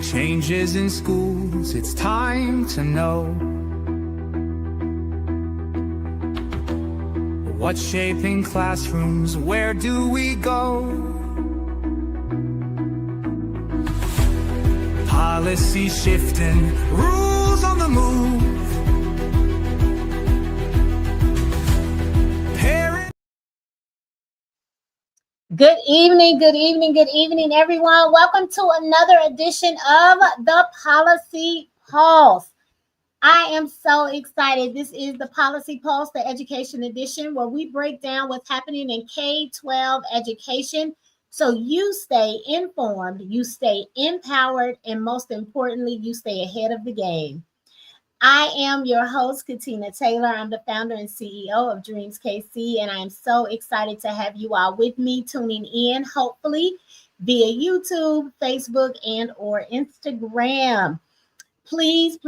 Big changes in schools, it's time to know what's shaping classrooms, where do we go? Policy shifting, rules on the move. Good evening, everyone. Welcome to another edition of the Policy Pulse. I am so excited. This is the Policy Pulse, the education edition, where we break down what's happening in K-12 education so you stay informed, you stay empowered, and most importantly, you stay ahead of the game. I am your host, Katina Taylor. I'm the founder and CEO of Dreams KC, and I am so excited to have you all with me tuning in, hopefully via YouTube, Facebook, and or Instagram. Please,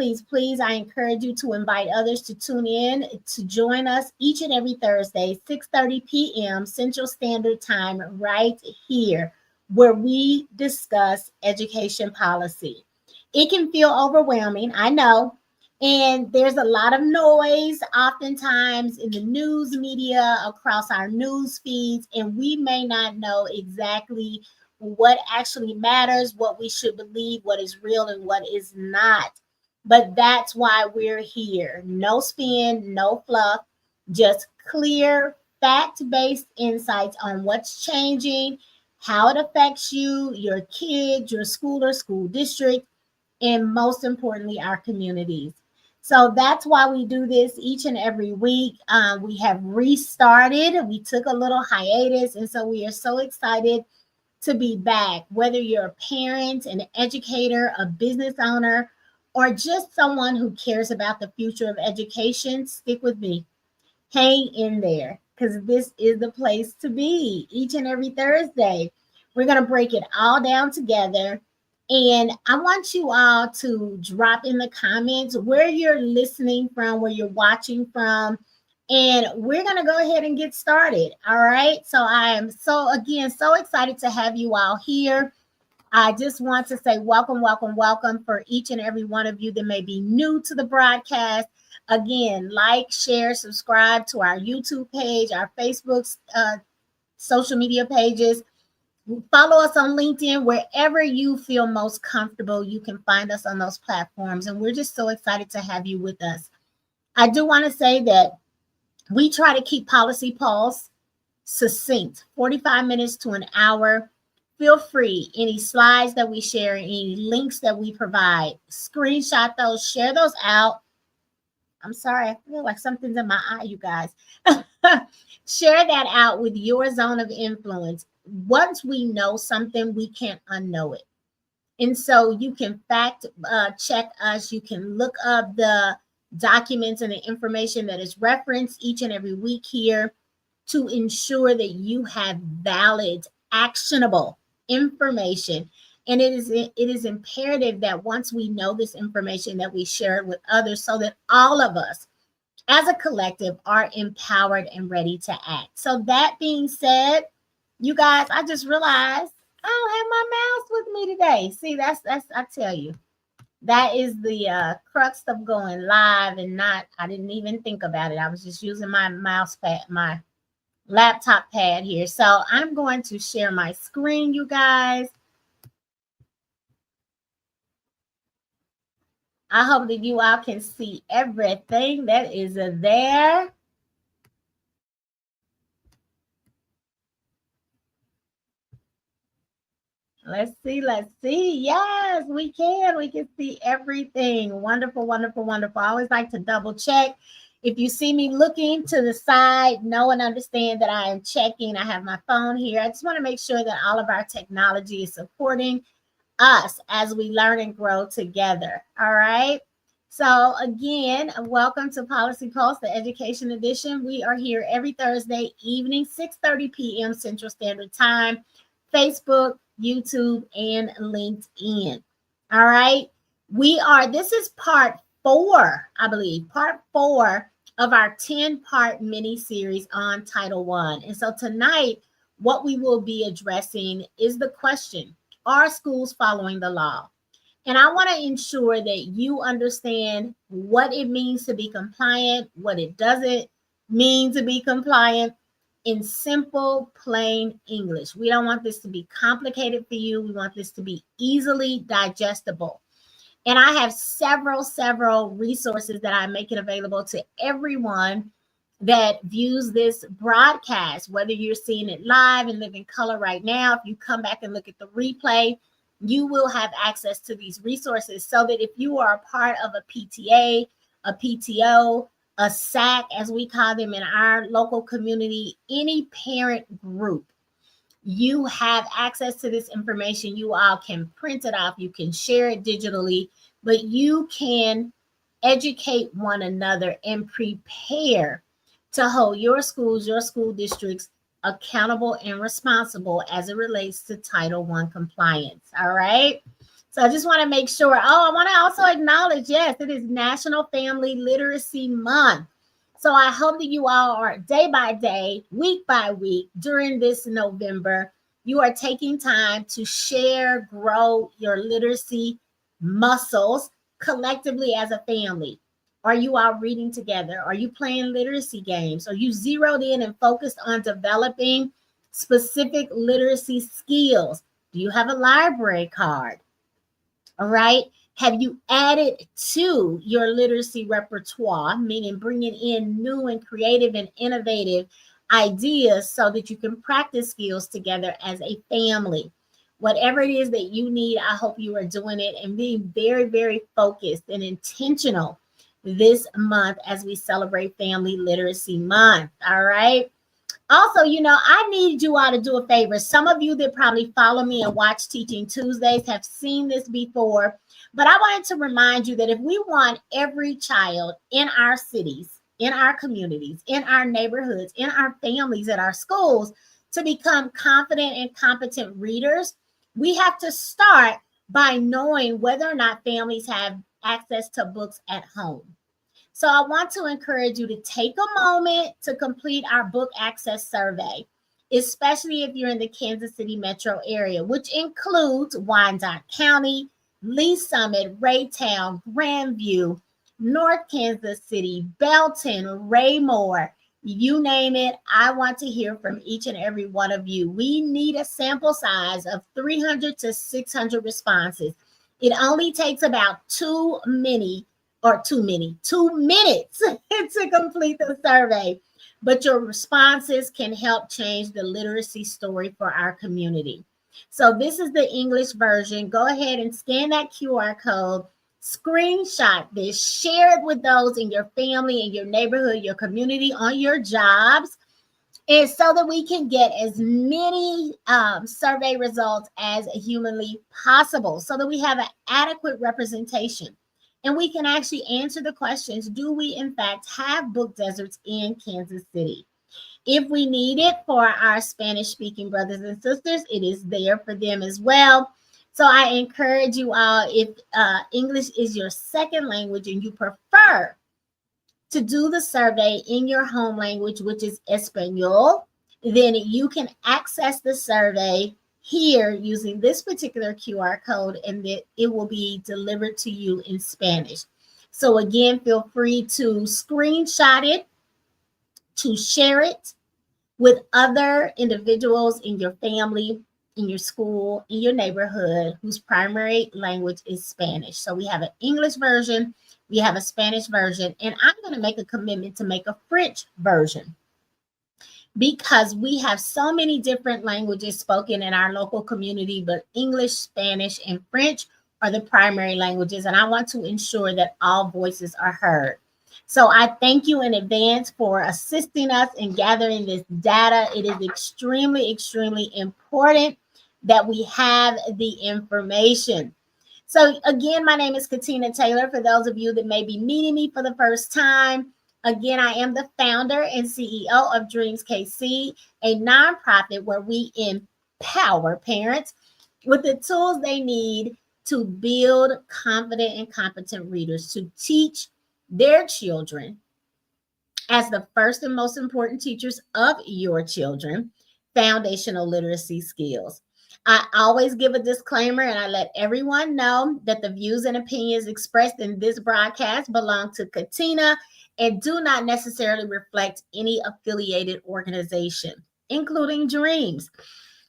I encourage you to invite others to tune in, to join us each and every Thursday, 6:30 p.m. Central Standard Time, right here, where we discuss education policy. It can feel overwhelming, I know. And there's a lot of noise oftentimes in the news media across our news feeds, and we may not know exactly what actually matters, what we should believe, what is real and what is not. But that's why we're here. No spin, no fluff, just clear, fact-based insights on what's changing, how it affects you, your kids, your school or school district, and most importantly, our communities. So that's why we do this each and every week. We have restarted. We took a little hiatus, and so we are so excited to be back. Whether you're a parent, an educator, a business owner, or just someone who cares about the future of education, stick with me. Hang in there, because this is the place to be each and every Thursday. We're going to break it all down together. And I want you all to drop in the comments where you're listening from, where you're watching from, and we're going to go ahead and get started. All right. So I am so excited to have you all here. I just want to say welcome for each and every one of you that may be new to the broadcast. Again, like, share, subscribe to our YouTube page, our Facebook social media pages. Follow us on LinkedIn. Wherever you feel most comfortable, you can find us on those platforms. And we're just so excited to have you with us. I do want to say that we try to keep Policy Pulse succinct, 45 minutes to an hour. Feel free, any slides that we share, any links that we provide, screenshot those, share those out. I'm sorry, I feel like something's in my eye, you guys. Share that out with your zone of influence. Once we know something, we can't unknow it. And so you can fact check us. You can look up the documents and the information that is referenced each and every week here to ensure that you have valid, actionable information. And it is imperative that once we know this information, that we share it with others so that all of us as a collective are empowered and ready to act. So that being said, you guys, I just realized I don't have my mouse with me today. See, that's I tell you, that is the crux of going live and not, I didn't even think about it. I was just using my mouse pad, my laptop pad here. So I'm going to share my screen, you guys. I hope that you all can see everything that is there. Let's see. Yes, we can see everything. Wonderful. I always like to double check. If you see me looking to the side, know and understand that I am checking. I have my phone here. I just want to make sure that all of our technology is supporting us as we learn and grow together. All right. So again, welcome to Policy Pulse, the education edition. We are here every Thursday evening, 6:30 p.m. Central Standard Time, Facebook, YouTube, and LinkedIn. All right. This is part 4, I believe, part 4 of our 10-part mini series on Title I. And so tonight, what we will be addressing is the question, are schools following the law? And I want to ensure that you understand what it means to be compliant, what it doesn't mean to be compliant in simple, plain English. We don't want this to be complicated for you. We want this to be easily digestible. And I have several resources that I make it available to everyone that views this broadcast, whether you're seeing it live and live in color right now. If you come back and look at the replay, you will have access to these resources so that if you are a part of a PTA, a PTO, a SAC, as we call them in our local community, any parent group, you have access to this information. You all can print it off, you can share it digitally, but you can educate one another and prepare to hold your schools, your school districts accountable and responsible as it relates to Title I compliance. All right. So I just want to make sure. Oh, I want to also acknowledge, yes, it is National Family Literacy Month. So I hope that you all are day by day, week by week during this November, you are taking time to share, grow your literacy muscles collectively as a family. Are you all reading together? Are you playing literacy games? Are you zeroed in and focused on developing specific literacy skills? Do you have a library card? All right. Have you added to your literacy repertoire, meaning bringing in new and creative and innovative ideas so that you can practice skills together as a family? Whatever it is that you need, I hope you are doing it and being very focused and intentional this month as we celebrate Family Literacy Month. All right. Also, I need you all to do a favor. Some of you that probably follow me and watch Teaching Tuesdays have seen this before, but I wanted to remind you that if we want every child in our cities, in our communities, in our neighborhoods, in our families, at our schools to become confident and competent readers, we have to start by knowing whether or not families have access to books at home. So I want to encourage you to take a moment to complete our book access survey, especially if you're in the Kansas City metro area, which includes Wyandotte County, Lee Summit, Raytown, Grandview, North Kansas City, Belton, Raymore, you name it. I want to hear from each and every one of you. We need a sample size of 300 to 600 responses. It only takes about 2 minutes to complete the survey, but your responses can help change the literacy story for our community. So this is the English version. Go ahead and scan that QR code, screenshot this, share it with those in your family, in your neighborhood, your community, on your jobs, and so that we can get as many survey results as humanly possible so that we have an adequate representation. And we can actually answer the questions, do we in fact have book deserts in Kansas City? If we need it for our Spanish-speaking brothers and sisters, it is there for them as well. So I encourage you all, if English is your second language and you prefer to do the survey in your home language, which is Espanol, then you can access the survey here using this particular QR code, and it will be delivered to you in Spanish. So again, feel free to screenshot it, to share it with other individuals in your family, in your school, in your neighborhood, whose primary language is Spanish. So we have an English version, we have a Spanish version, and I'm going to make a commitment to make a French version, because we have so many different languages spoken in our local community, but English, Spanish, and French are the primary languages, and I want to ensure that all voices are heard. So I thank you in advance for assisting us in gathering this data. It is extremely important that we have the information. So again, my name is Katina Taylor. For those of you that may be meeting me for the first time, again, I am the founder and CEO of Dreams KC, a nonprofit where we empower parents with the tools they need to build confident and competent readers, to teach their children, as the first and most important teachers of your children, foundational literacy skills. I always give a disclaimer and I let everyone know that the views and opinions expressed in this broadcast belong to Katina and do not necessarily reflect any affiliated organization, including Dreams.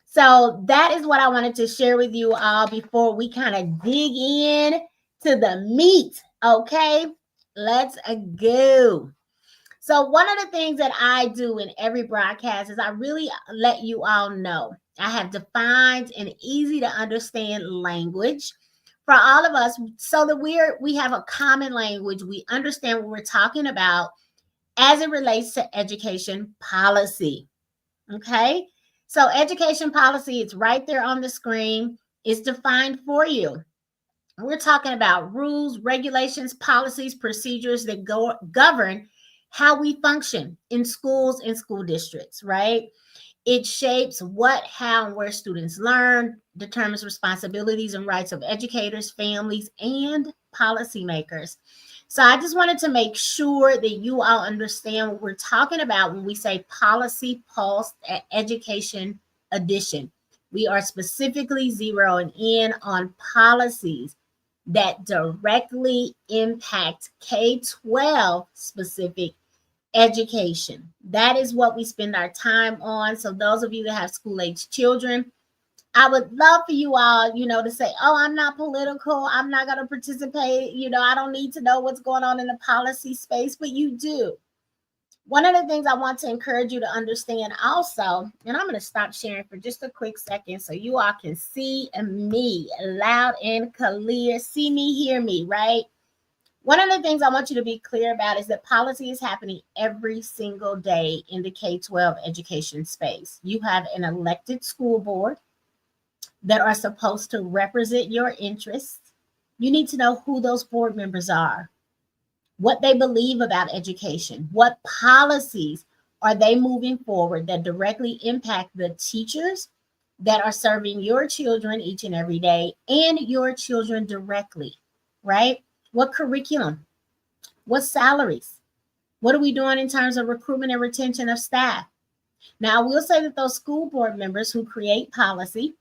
So that is what I wanted to share with you all before we kind of dig in to the meat. Okay, let's go. So one of the things that I do in every broadcast is I really let you all know I have defined and easy to understand language for all of us so that we have a common language. We understand what we're talking about as it relates to education policy. Okay? So education policy, it's right there on the screen. It's defined for you. We're talking about rules, regulations, policies, procedures that govern how we function in schools and school districts, right? It shapes what, how, and where students learn, determines responsibilities and rights of educators, families, and policymakers. So I just wanted to make sure that you all understand what we're talking about when we say Policy Pulse Education Edition. We are specifically zeroing in on policies that directly impact K-12 specific education. That is what we spend our time on. So those of you that have school-age children, I would love for you all, to say, oh, I'm not political. I'm not going to participate. I don't need to know what's going on in the policy space, but you do. One of the things I want to encourage you to understand also, and I'm going to stop sharing for just a quick second so you all can see me loud and clear. See me, hear me, right? One of the things I want you to be clear about is that policy is happening every single day in the K-12 education space. You have an elected school board that are supposed to represent your interests. You need to know who those board members are, what they believe about education, what policies are they moving forward that directly impact the teachers that are serving your children each and every day and your children directly, right? What curriculum? What salaries? What are we doing in terms of recruitment and retention of staff? Now, I will say that those school board members who create policy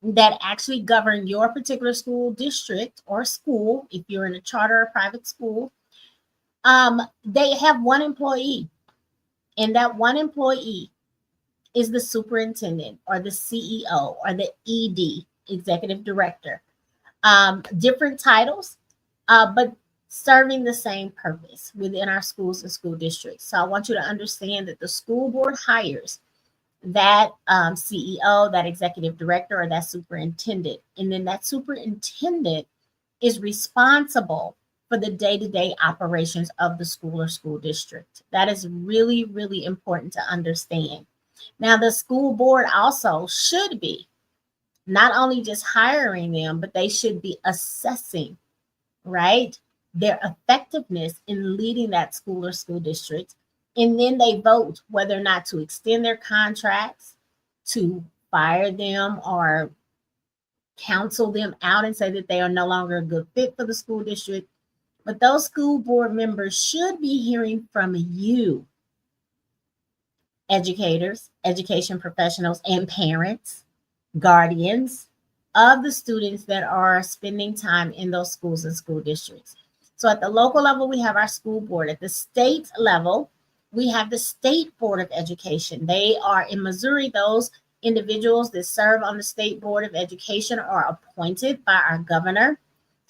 that actually govern your particular school district or school, if you're in a charter or private school, they have one employee, and that one employee is the superintendent or the CEO or the ED, executive director. Different titles, but serving the same purpose within our schools and school districts. So I want you to understand that the school board hires that CEO, that executive director, or that superintendent. And then that superintendent is responsible for the day-to-day operations of the school or school district. That is really, really important to understand. Now, the school board also should be not only just hiring them, but they should be assessing, right, their effectiveness in leading that school or school district. And then they vote whether or not to extend their contracts, to fire them, or counsel them out and say that they are no longer a good fit for the school district. But those school board members should be hearing from you, educators, education professionals, and parents, guardians of the students that are spending time in those schools and school districts. So at the local level, we have our school board. At the state level, we have the State Board of Education. They are in Missouri. Those individuals that serve on the State Board of Education are appointed by our governor.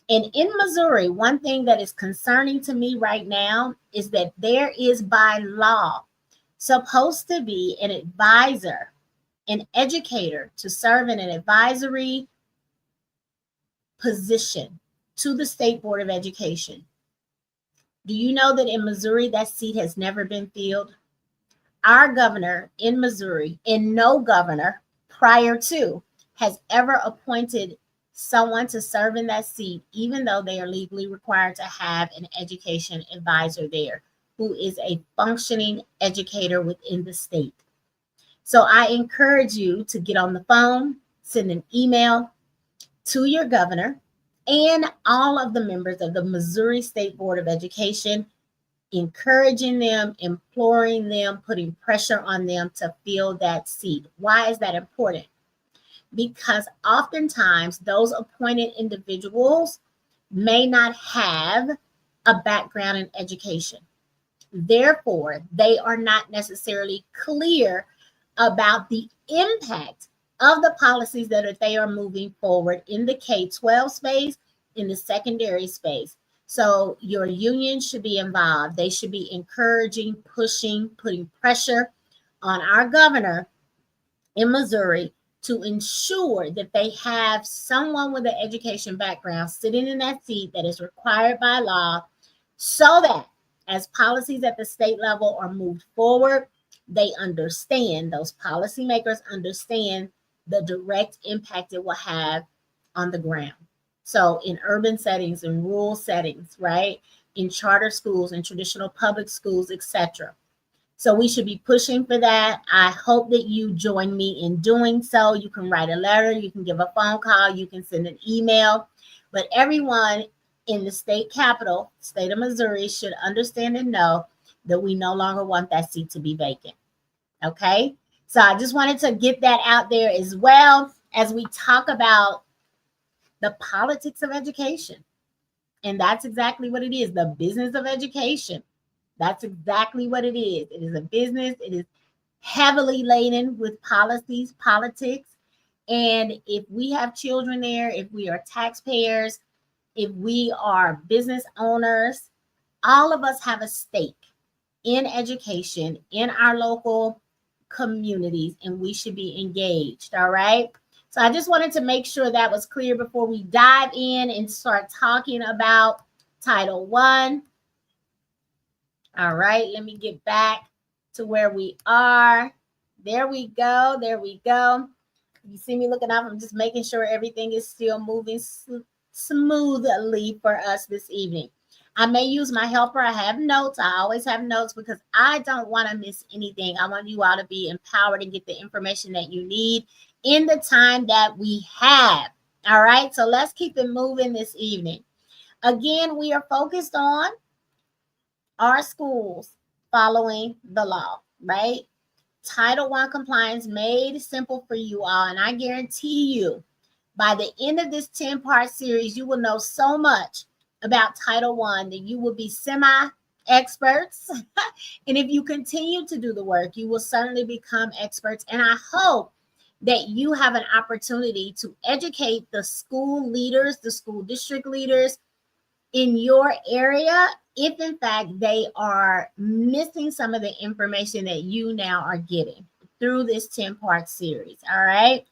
And in Missouri, one thing that is concerning to me right now is that there is by law supposed to be an advisor, an educator to serve in an advisory position to the State Board of Education. Do you know that in Missouri, that seat has never been filled? Our governor in Missouri, and no governor prior to, has ever appointed someone to serve in that seat, even though they are legally required to have an education advisor there who is a functioning educator within the state. So I encourage you to get on the phone, send an email to your governor and all of the members of the Missouri State Board of Education, encouraging them, imploring them, putting pressure on them to fill that seat. Why is that important? because oftentimes those appointed individuals may not have a background in education. Therefore, they are not necessarily clear about the impact of the policies that they are moving forward in the K-12 space, in the secondary space. So your union should be involved. They should be encouraging, pushing, putting pressure on our governor in Missouri to ensure that they have someone with an education background sitting in that seat that is required by law, so that as policies at the state level are moved forward, they understand, those policymakers understand the direct impact it will have on the ground. So in urban settings, in rural settings, right? In charter schools, in traditional public schools, etc. So we should be pushing for that. I hope that you join me in doing so. You can write a letter, you can give a phone call, you can send an email. But everyone in the state capital, state of Missouri, should understand and know that we no longer want that seat to be vacant. Okay? So I just wanted to get that out there as well as we talk about the politics of education. And that's exactly what it is, the business of education. That's exactly what it is. It is a business. It is heavily laden with policies, politics. And if we have children there, if we are taxpayers, if we are business owners, all of us have a stake in education in our local communities, and we should be engaged. All right. So I just wanted to make sure that was clear before we dive in and start talking about Title I. All right, let me get back to where we are. There we go. There we go. You see me looking up. I'm just making sure everything is still moving smoothly for us this evening. I may use my helper. I have notes. I always have notes because I don't want to miss anything. I want you all to be empowered and get the information that you need in the time that we have. All right, so let's keep it moving this evening. Again, we are focused on our schools following the law, right? Title I compliance made simple for you all. And I guarantee you, by the end of this 10-part series, you will know so much about Title I that you will be semi-experts. And if you continue to do the work, you will certainly become experts. And I hope that you have an opportunity to educate the school leaders, the school district leaders in your area, if in fact they are missing some of the information that you now are getting through this 10-part series. All right.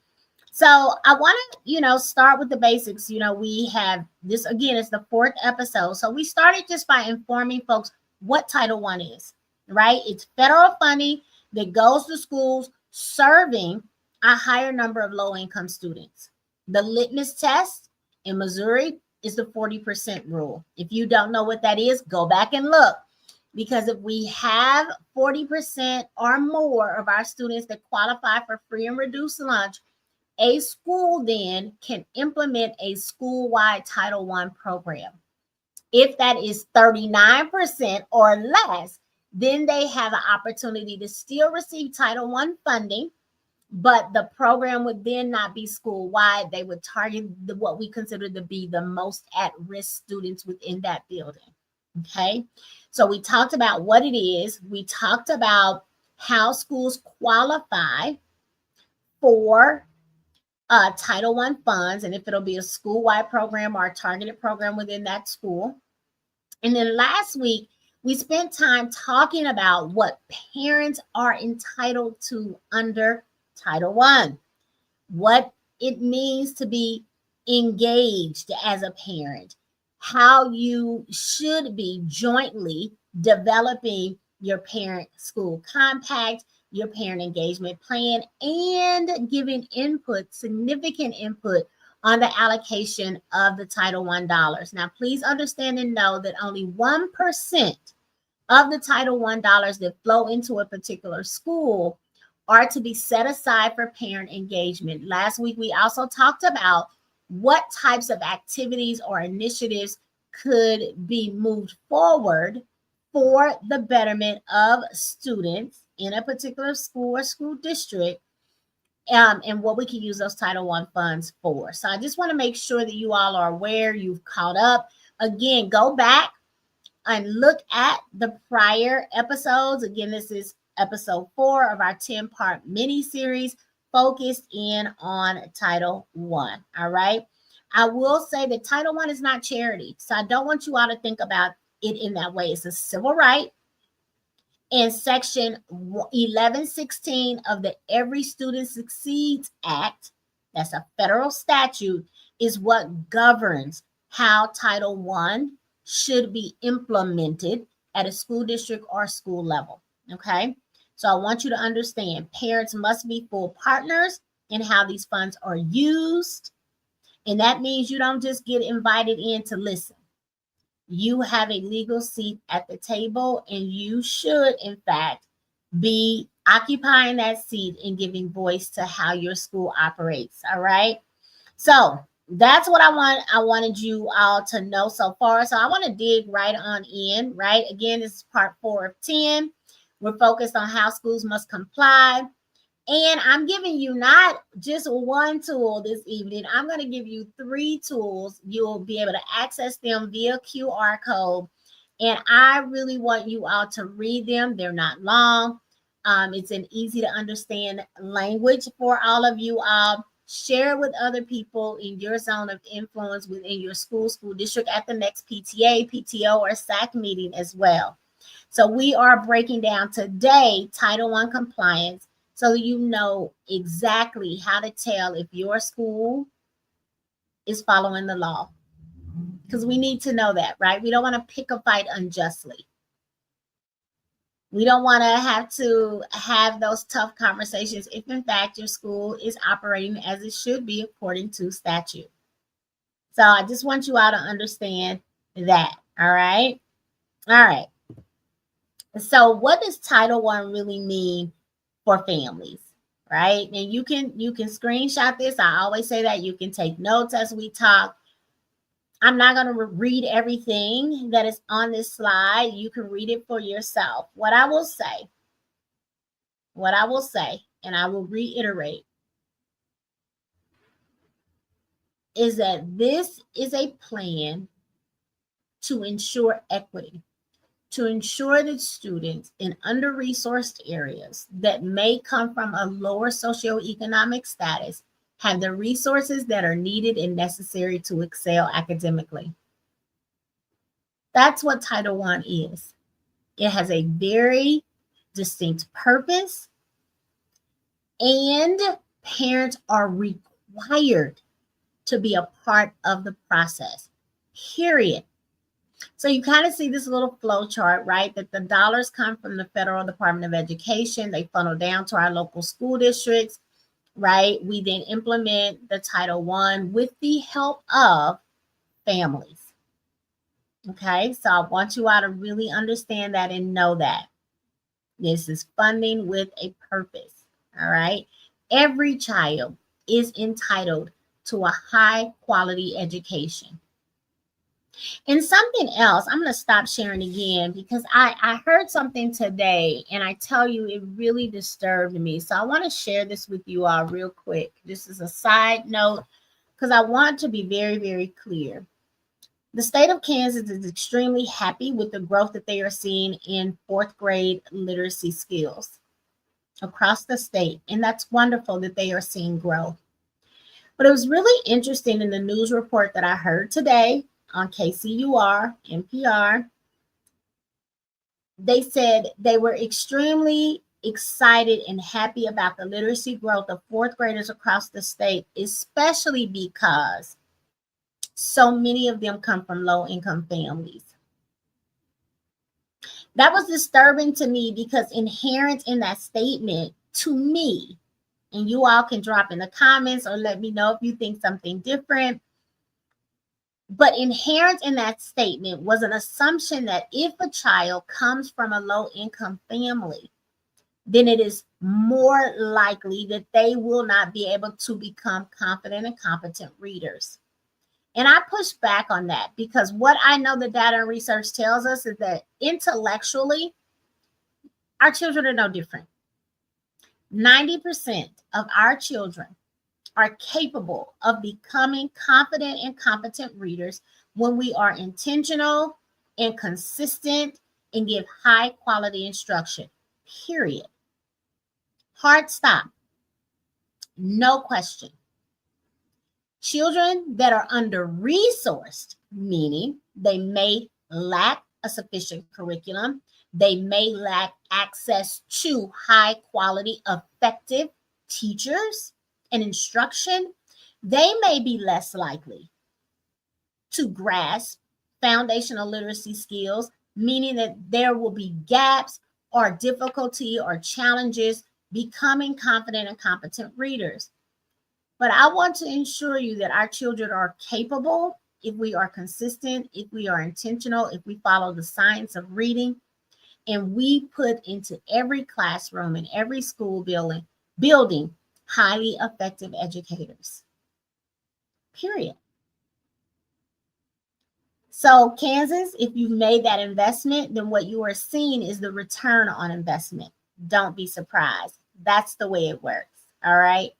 So I want to, start with the basics. We have this, again, it's the 4th episode. So we started just by informing folks what Title I is, right? It's federal funding that goes to schools serving a higher number of low-income students. The litmus test in Missouri is the 40% rule. If you don't know what that is, go back and look. Because if we have 40% or more of our students that qualify for free and reduced lunch, a school then can implement a school-wide Title I program. If that is 39% or less, then they have an opportunity to still receive Title I funding, but the program would then not be school-wide. They would target what we consider to be the most at-risk students within that building. Okay, so we talked about what it is. We talked about how schools qualify for Title I funds, and if it'll be a school-wide program or a targeted program within that school. And then last week, we spent time talking about what parents are entitled to under Title I, what it means to be engaged as a parent, how you should be jointly developing your parent-school compact, your parent engagement plan, and giving input, significant input on the allocation of the Title I dollars. Now, please understand and know that only 1% of the Title I dollars that flow into a particular school are to be set aside for parent engagement. Last week, we also talked about what types of activities or initiatives could be moved forward for the betterment of students in a particular school or school district and what we can use those Title I funds for. So I just want to make sure that you all are aware, you've caught up. Again, go back and look at the prior episodes. Again, this is episode 4 of our 10-part mini series focused in on Title I. All right. I will say that Title I is not charity. So I don't want you all to think about it in that way. It's a civil right. And Section 1116 of the Every Student Succeeds Act, that's a federal statute, is what governs how Title I should be implemented at a school district or school level. Okay. So I want you to understand parents must be full partners in how these funds are used. And that means you don't just get invited in to listen. You have a legal seat at the table, and you should, in fact, be occupying that seat and giving voice to how your school operates. All right. So that's what I wanted you all to know so far. So I want to dig right on in, right? Again, this is part 4 of 10. We're focused on how schools must comply. And I'm giving you not just one tool this evening. I'm going to give you 3 tools. You'll be able to access them via QR code. And I really want you all to read them. They're not long. It's an easy to understand language for all of you all. Share with other people in your zone of influence within your school district at the next PTA, PTO, or SAC meeting as well. So we are breaking down today Title I compliance, so you know exactly how to tell if your school is following the law. Because we need to know that, right? We don't want to pick a fight unjustly. We don't want to have those tough conversations if, in fact, your school is operating as it should be according to statute. So I just want you all to understand that, all right? All right. So what does Title I really mean for families, right? And you can screenshot this. I always say that. You can take notes as we talk. I'm not going to read everything that is on this slide. You can read it for yourself. What I will say, and I will reiterate, is that this is a plan to ensure equity, to ensure that students in under-resourced areas that may come from a lower socioeconomic status have the resources that are needed and necessary to excel academically. That's what Title I is. It has a very distinct purpose, and parents are required to be a part of the process, period. So you kind of see this little flow chart, right? That the dollars come from the Federal Department of Education. They funnel down to our local school districts, right? We then implement the Title I with the help of families. Okay, so I want you all to really understand that and know that. This is funding with a purpose, all right? Every child is entitled to a high quality education. And something else, I'm going to stop sharing again because I heard something today, and I tell you, it really disturbed me. So I want to share this with you all real quick. This is a side note because I want to be very, very clear. The state of Kansas is extremely happy with the growth that they are seeing in 4th grade literacy skills across the state. And that's wonderful that they are seeing growth. But it was really interesting in the news report that I heard today on KCUR, NPR. They said they were extremely excited and happy about the literacy growth of 4th graders across the state, especially because so many of them come from low-income families. That was disturbing to me because inherent in that statement, to me, and you all can drop in the comments or let me know if you think something different, but inherent in that statement was an assumption that if a child comes from a low-income family, then it is more likely that they will not be able to become confident and competent readers. And I push back on that because what I know the data and research tells us is that intellectually, our children are no different. 90% of our children are capable of becoming confident and competent readers when we are intentional and consistent and give high quality instruction, period. Hard stop. No question. Children that are under-resourced, meaning they may lack a sufficient curriculum, they may lack access to high-quality, effective teachers and instruction, they may be less likely to grasp foundational literacy skills, meaning that there will be gaps or difficulty or challenges becoming confident and competent readers. But I want to ensure you that our children are capable if we are consistent, if we are intentional, if we follow the science of reading, and we put into every classroom and every school building highly effective educators. Period. So Kansas, if you've made that investment, then what you are seeing is the return on investment. Don't be surprised. That's the way it works. All right.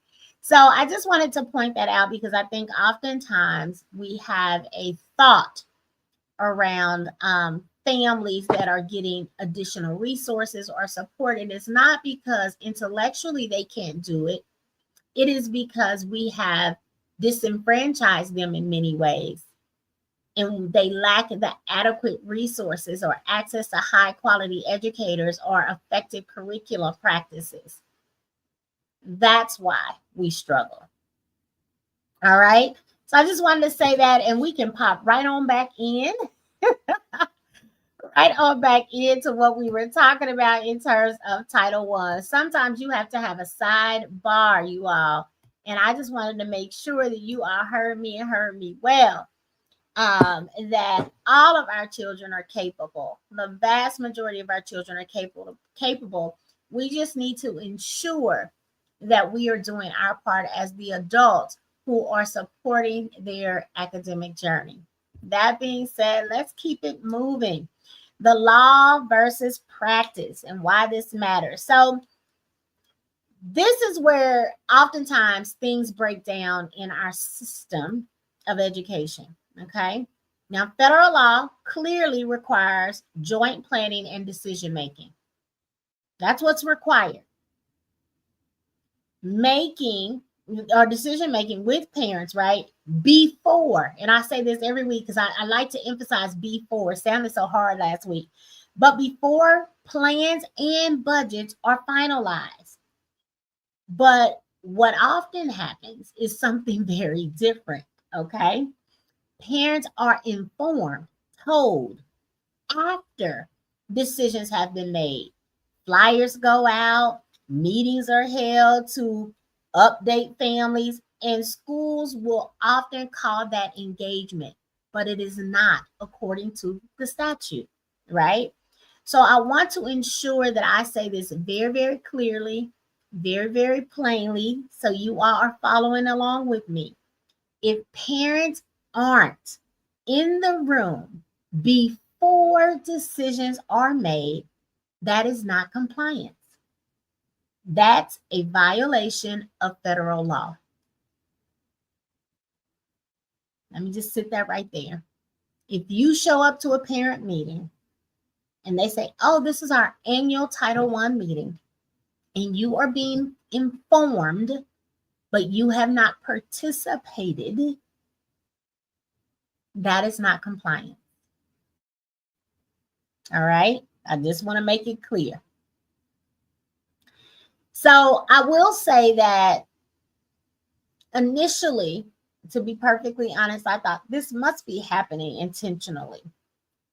So I just wanted to point that out because I think oftentimes we have a thought around families that are getting additional resources or support. And it's not because intellectually they can't do it. It is because we have disenfranchised them in many ways. And they lack the adequate resources or access to high quality educators or effective curriculum practices. That's why we struggle. All right. So I just wanted to say that, and we can pop right on back in. Right on back into what we were talking about in terms of Title I. Sometimes you have to have a sidebar, you all. And I just wanted to make sure that you all heard me and heard me well. That all of our children are capable. The vast majority of our children are capable. We just need to ensure that we are doing our part as the adults who are supporting their academic journey. That being said, let's keep it moving. The law versus practice and why this matters. So this is where oftentimes things break down in our system of education. Okay. Now, federal law clearly requires joint planning and decision making. That's what's required. Making or decision making with parents, right? Before, and I say this every week because I like to emphasize before. It sounded so hard last week, but before plans and budgets are finalized. But what often happens is something very different. Okay. Parents are informed, told after decisions have been made. Flyers go out, meetings are held to update families, and schools will often call that engagement, but it is not according to the statute, right? So I want to ensure that I say this very, very clearly, very, very plainly, so you all are following along with me. If parents aren't in the room before decisions are made, that is not compliance. That's a violation of federal law. Let me just sit that right there. If you show up to a parent meeting and they say, oh, this is our annual Title I meeting, and you are being informed, but you have not participated, that is not compliance. All right. I just want to make it clear. So I will say that initially, to be perfectly honest, I thought this must be happening intentionally.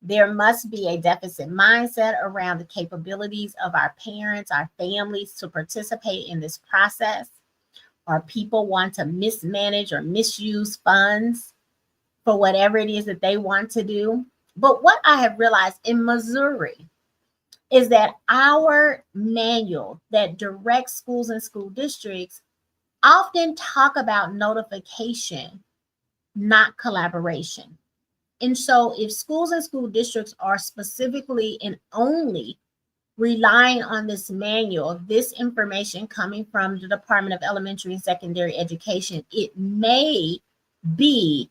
There must be a deficit mindset around the capabilities of our parents, our families to participate in this process, or people want to mismanage or misuse funds for whatever it is that they want to do. But what I have realized in Missouri is that our manual that directs schools and school districts often talk about notification, not collaboration. And so if schools and school districts are specifically and only relying on this manual, this information coming from the Department of Elementary and Secondary Education, it may be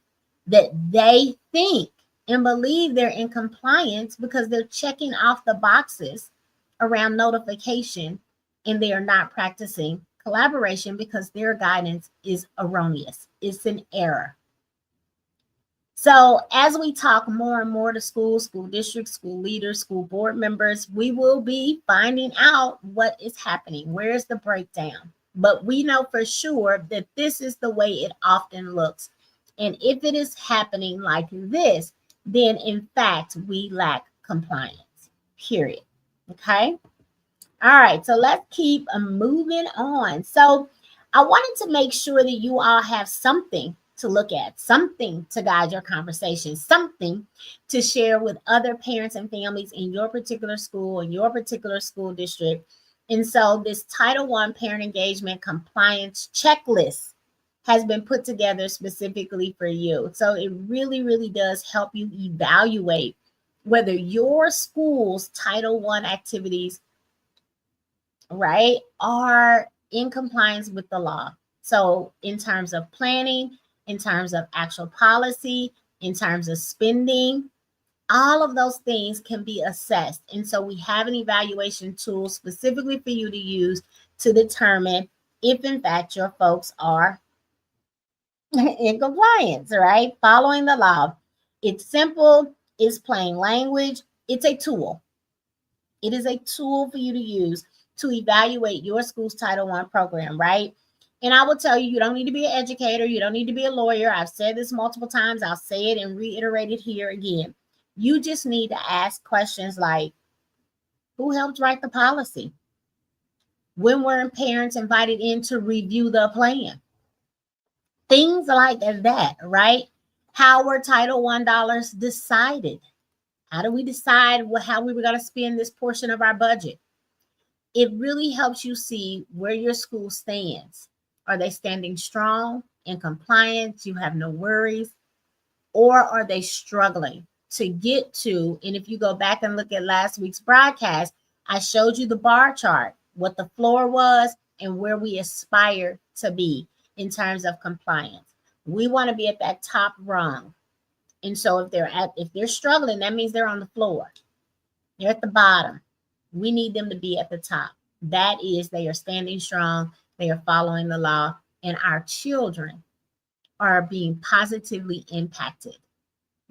that they think and believe they're in compliance because they're checking off the boxes around notification, and they are not practicing collaboration because their guidance is erroneous. It's an error. So as we talk more and more to schools, school districts, school leaders, school board members, we will be finding out what is happening. Where's the breakdown? But we know for sure that this is the way it often looks. And if it is happening like this, then in fact, we lack compliance, period. Okay. All right. So let's keep moving on. So I wanted to make sure that you all have something to look at, something to guide your conversation, something to share with other parents and families in your particular school, in your particular school district. And so this Title I Parent Engagement Compliance Checklist has been put together specifically for you. So it really, really does help you evaluate whether your school's Title I activities, right, are in compliance with the law. So in terms of planning, in terms of actual policy, in terms of spending, all of those things can be assessed. And so we have an evaluation tool specifically for you to use to determine if in fact your folks are in compliance, right? Following the law. It's simple, it's plain language, it's a tool. It is a tool for you to use to evaluate your school's Title I program, right? And I will tell you, you don't need to be an educator. You don't need to be a lawyer. I've said this multiple times. I'll say it and reiterate it here again. You just need to ask questions like, who helped write the policy? When were parents invited in to review the plan? Things like that, right? How were Title I dollars decided? How do we decide how we were going to spend this portion of our budget? It really helps you see where your school stands. Are they standing strong in compliance? You have no worries? Or are they struggling to get to? And if you go back and look at last week's broadcast, I showed you the bar chart, what the floor was and where we aspire to be in terms of compliance. We want to be at that top rung. And so if they're struggling, that means they're on the floor. They're at the bottom. We need them to be at the top. That is, they are standing strong. They are following the law, and our children are being positively impacted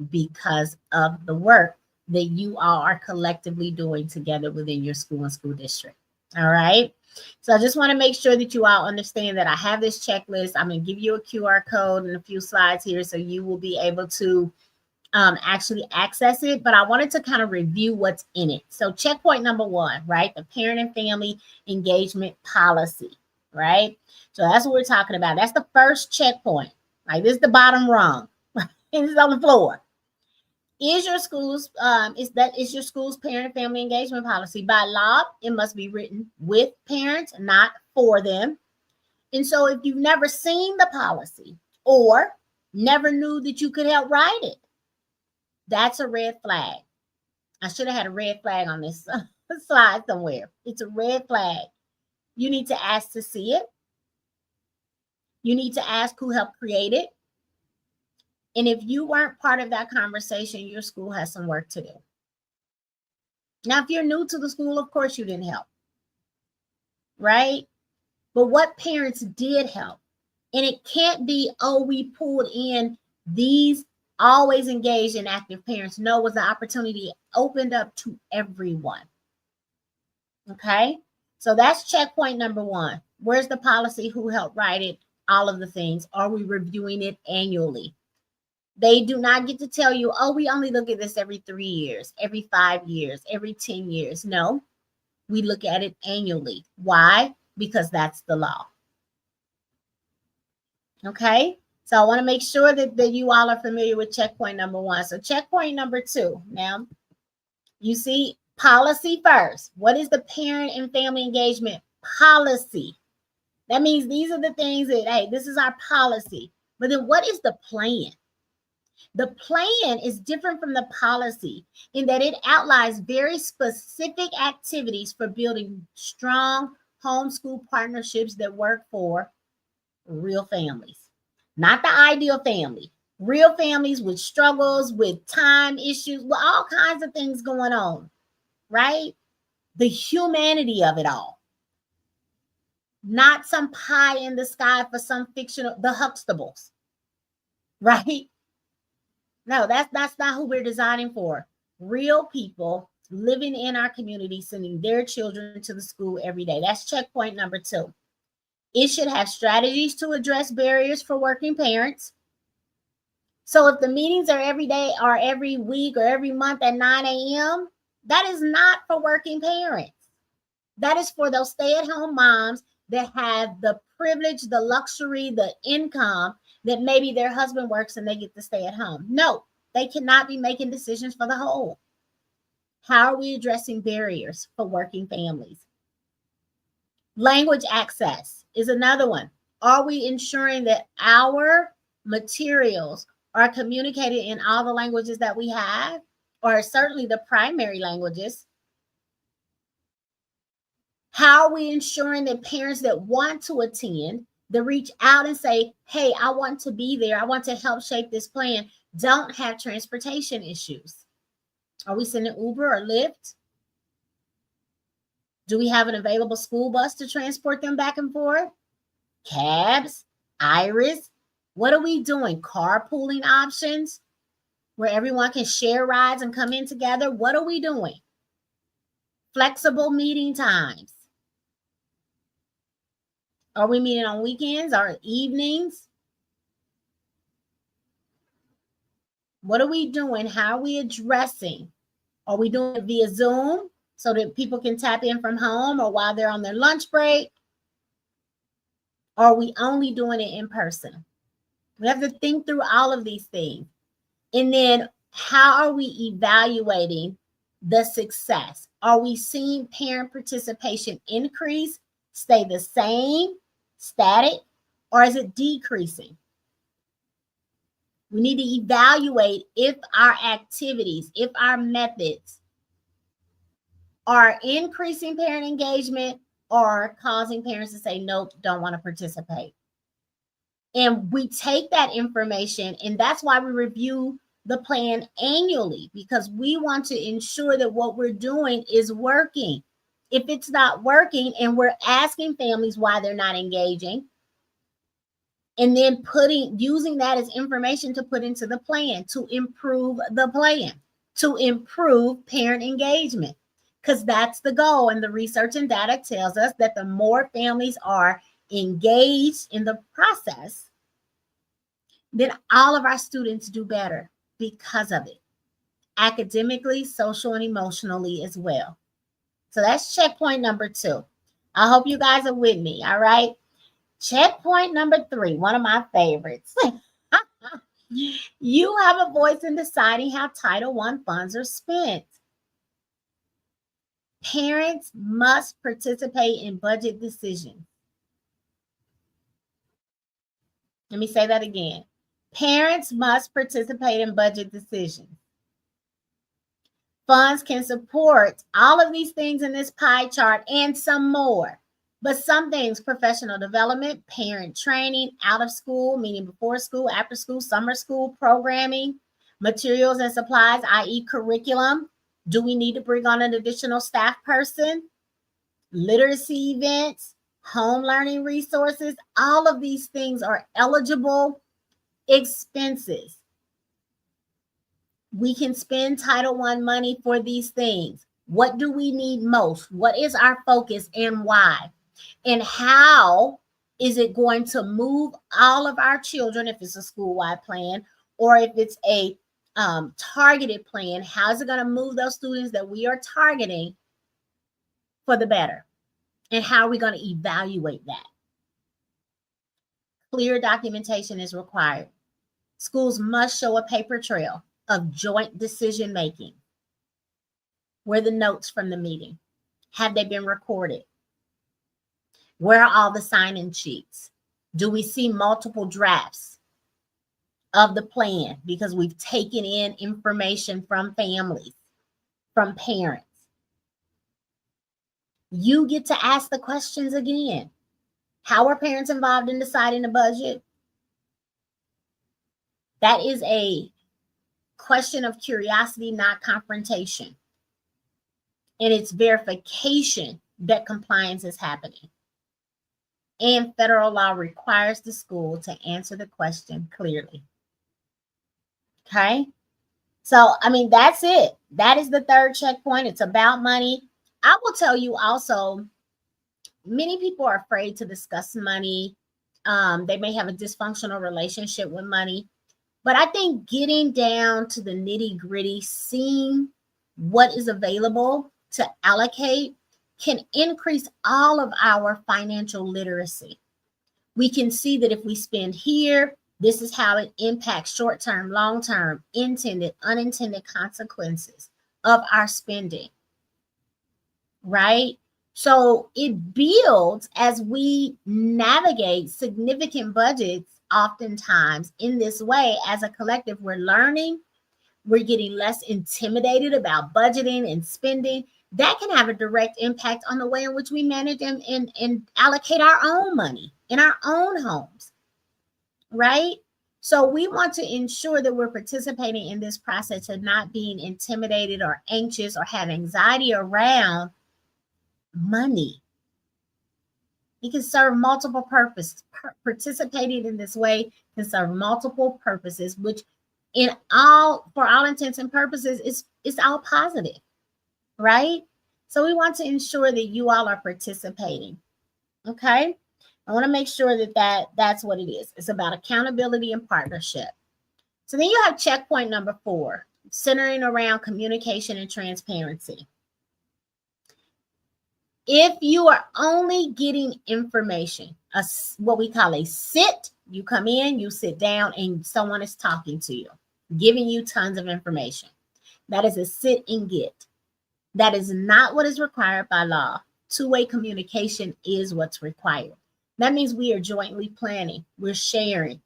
because of the work that you all are collectively doing together within your school and school district. All right. So I just want to make sure that you all understand that I have this checklist. I'm going to give you a QR code and a few slides here so you will be able to actually access it. But I wanted to kind of review what's in it. So checkpoint number 1, right? The parent and family engagement policy. Right? So that's what we're talking about. That's the first checkpoint. Like this is the bottom rung. It's on the floor. Is your school's your school's parent and family engagement policy? By law, it must be written with parents, not for them. And so if you've never seen the policy or never knew that you could help write it, that's a red flag. I should have had a red flag on this slide somewhere. It's a red flag. You need to ask to see it. You need to ask who helped create it. And if you weren't part of that conversation, your school has some work to do. Now, if you're new to the school, of course you didn't help, right? But what parents did help? And it can't be, oh, we pulled in these always engaged and active parents. No, it was an opportunity opened up to everyone. Okay? So that's checkpoint number 1. Where's the policy? Who helped write it? All of the things. Are we reviewing it annually? They do not get to tell you, oh, we only look at this every 3 years, every 5 years, every 10 years. No, we look at it annually. Why? Because that's the law. Okay? So I want to make sure that you all are familiar with checkpoint number 1. So checkpoint number 2. Now, you see policy first. What is the parent and family engagement policy? That means these are the things that, hey, this is our policy. But then what is the plan? The plan is different from the policy in that it outlines very specific activities for building strong homeschool partnerships that work for real families, not the ideal family. Real families with struggles, with time issues, with all kinds of things going on, right? The humanity of it all. Not some pie in the sky for some fictional, the Huxtables, right? No, that's not who we're designing for. Real people living in our community, sending their children to the school every day. That's checkpoint number 2. It should have strategies to address barriers for working parents. So if the meetings are every day or every week or every month at 9 a.m., that is not for working parents. That is for those stay-at-home moms that have the privilege, the luxury, the income that maybe their husband works and they get to stay at home. No, they cannot be making decisions for the whole. How are we addressing barriers for working families? Language access is another one. Are we ensuring that our materials are communicated in all the languages that we have, or certainly the primary languages? How are we ensuring that parents that want to attend, that reach out and say, hey, I want to be there, I want to help shape this plan, don't have transportation issues? Are we sending Uber or Lyft? Do we have an available school bus to transport them back and forth? Cabs, Iris. What are we doing? Carpooling options where everyone can share rides and come in together. What are we doing? Flexible meeting times. Are we meeting on weekends or evenings? What are we doing? How are we addressing? Are we doing it via Zoom so that people can tap in from home or while they're on their lunch break? Or are we only doing it in person? We have to think through all of these things. And then how are we evaluating the success? Are we seeing parent participation increase, stay the same, static, or is it decreasing? We need to evaluate if our activities, if our methods are increasing parent engagement or causing parents to say, nope, don't want to participate. And we take that information, and that's why we review the plan annually, because we want to ensure that what we're doing is working. If it's not working and we're asking families why they're not engaging, and then using that as information to put into the plan to improve the plan, to improve parent engagement, because that's the goal. And the research and data tells us that the more families are engaged in the process, then all of our students do better because of it, academically, social, and emotionally as well. So that's checkpoint number 2. I hope you guys are with me. All right. Checkpoint number 3, one of my favorites. You have a voice in deciding how Title I funds are spent. Parents must participate in budget decisions. Let me say that again. Parents must participate in budget decisions. Funds can support all of these things in this pie chart and some more. But some things, professional development, parent training, out of school, meaning before school, after school, summer school programming, materials and supplies, i.e. curriculum. Do we need to bring on an additional staff person? Literacy events, home learning resources, all of these things are eligible expenses. We can spend Title I money for these things. What do we need most? What is our focus and why? And how is it going to move all of our children, if it's a school-wide plan, or if it's a targeted plan, how is it going to move those students that we are targeting for the better? And how are we going to evaluate that? Clear documentation is required. Schools must show a paper trail of joint decision making. Where are the notes from the meeting? Have they been recorded? Where are all the sign-in sheets? Do we see multiple drafts? of the plan because we've taken in information from families, from parents. You get to ask the questions again. How are parents involved in deciding the budget? That is a question of curiosity, not confrontation. And it's verification that compliance is happening. And federal law requires the school to answer the question clearly. Okay? So, I mean, that's it. That is the third checkpoint. It's about money. I will tell you also, many people are afraid to discuss money. They may have a dysfunctional relationship with money. But I think getting down to the nitty gritty, seeing what is available to allocate can increase all of our financial literacy. We can see that if we spend here, this is how it impacts short-term, long-term, intended, unintended consequences of our spending, right? So it builds as we navigate significant budgets. Oftentimes in this way, as a collective, we're learning, we're getting less intimidated about budgeting and spending. That can have a direct impact on the way in which we manage and allocate our own money in our own homes, right? So we want to ensure that we're participating in this process and not being intimidated or anxious or have anxiety around money. It can serve multiple purposes. Participating in this way can serve multiple purposes, which for all intents and purposes, it's all positive, right? So we want to ensure that you all are participating. Okay. I want to make sure that's what it is. It's about accountability and partnership. So then you have checkpoint number 4, centering around communication and transparency. If you are only getting information, what we call a sit, you come in, you sit down, and someone is talking to you, giving you tons of information. That is a sit and get. That is not what is required by law. Two-way communication is what's required. That means we are jointly planning. We're sharing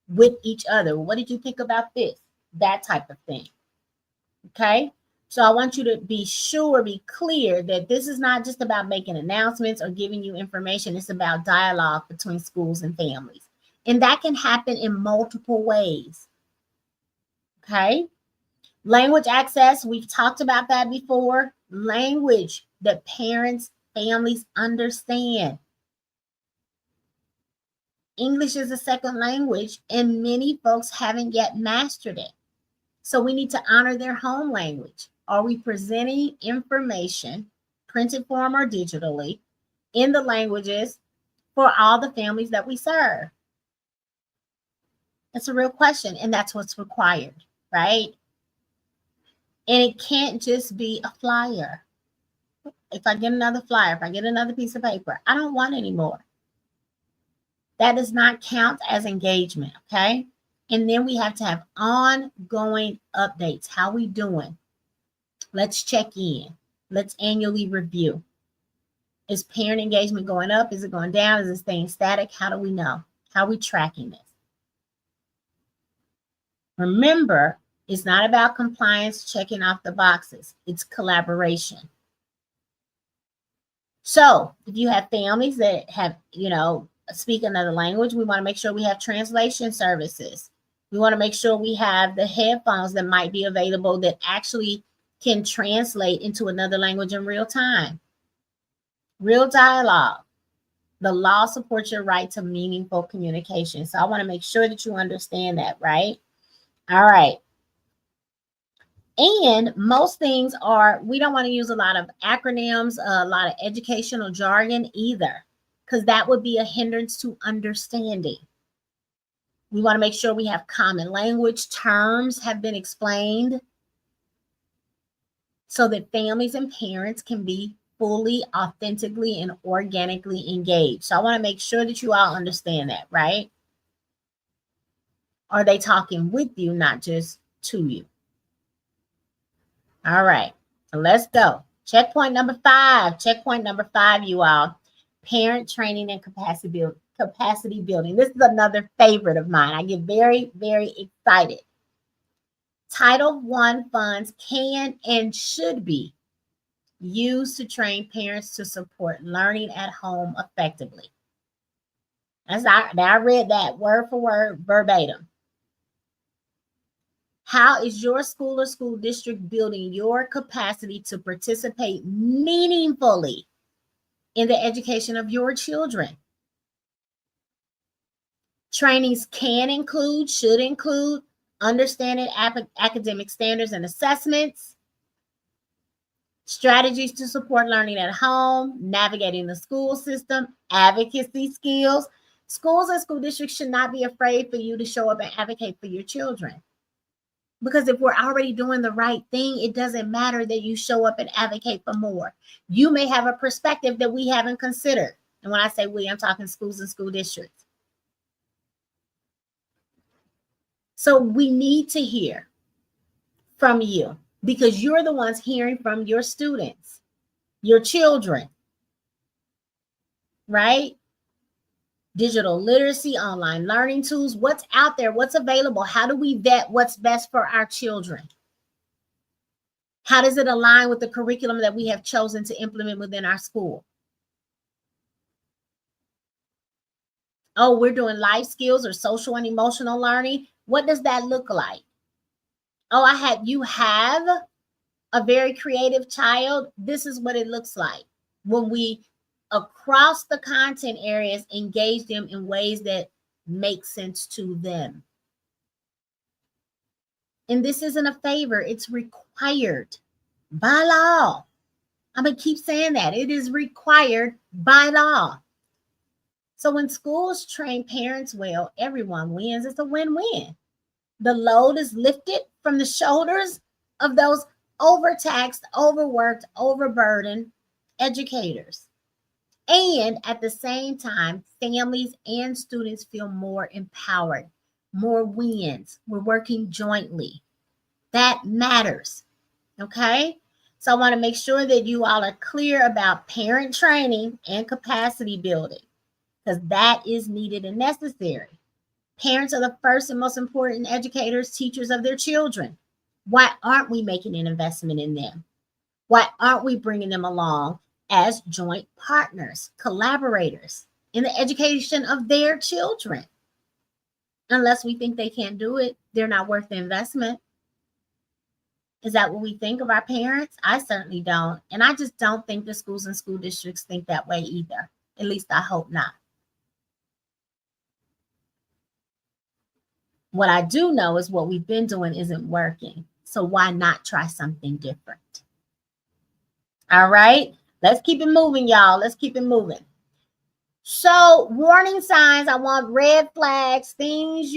with each other. What did you think about this? That type of thing. Okay? So I want you to be clear that this is not just about making announcements or giving you information. It's about dialogue between schools and families. And that can happen in multiple ways. Okay? Language access, we've talked about that before. Language that parents, families understand. English is a second language, and many folks haven't yet mastered it. So we need to honor their home language. Are we presenting information, printed form or digitally, in the languages for all the families that we serve? That's a real question, and that's what's required, right? And it can't just be a flyer. If I get another flyer, if I get another piece of paper, I don't want any more. That does not count as engagement, okay? And then we have to have ongoing updates. How we doing? Let's check in. Let's annually review. Is parent engagement going up? Is it going down? Is it staying static? How do we know? How are we tracking this? Remember, it's not about compliance, checking off the boxes. It's collaboration. So if you have families that have, speak another language, we want to make sure we have translation services. We want to make sure we have the headphones that might be available that actually can translate into another language in real time. Real dialogue. The law supports your right to meaningful communication. So I want to make sure that you understand that, right? All right. And most things we don't want to use a lot of acronyms, a lot of educational jargon either, because that would be a hindrance to understanding. We want to make sure we have common language. Terms have been explained so that families and parents can be fully, authentically, and organically engaged. So I want to make sure that you all understand that, right? Are they talking with you, not just to you? All right, so let's go. Checkpoint number 5. Checkpoint number 5, you all. Parent training and capacity building. This is another favorite of mine. I get very, very excited. Title I funds can and should be used to train parents to support learning at home effectively. I read that word for word, verbatim. How is your school or school district building your capacity to participate meaningfully in the education of your children? Trainings can include, should include, understanding academic standards and assessments, strategies to support learning at home, navigating the school system, advocacy skills. Schools and school districts should not be afraid for you to show up and advocate for your children. Because if we're already doing the right thing, it doesn't matter that you show up and advocate for more. You may have a perspective that we haven't considered. And when I say we, I'm talking schools and school districts. So we need to hear from you because you're the ones hearing from your students, your children, right? Digital literacy, online learning tools, what's out there, what's available? How do we vet what's best for our children? How does it align with the curriculum that we have chosen to implement within our school? Oh, we're doing life skills or social and emotional learning. What does that look like? Oh, you have a very creative child. This is what it looks like when we, across the content areas, engage them in ways that make sense to them. And this isn't a favor, it's required by law. I'm going to keep saying that. It is required by law. So when schools train parents well, everyone wins. It's a win-win. The load is lifted from the shoulders of those overtaxed, overworked, overburdened educators. And at the same time, families and students feel more empowered, more wins. We're working jointly. That matters. Okay? So I want to make sure that you all are clear about parent training and capacity building because that is needed and necessary. Parents are the first and most important educators, teachers of their children. Why aren't we making an investment in them? Why aren't we bringing them along as joint partners, collaborators in the education of their children? Unless we think they can't do it, they're not worth the investment. Is that what we think of our parents? I certainly don't. And I just don't think the schools and school districts think that way either. At least I hope not. What I do know is what we've been doing isn't working. So why not try something different? All right, let's keep it moving, y'all. Let's keep it moving. So warning signs, I want red flags, things,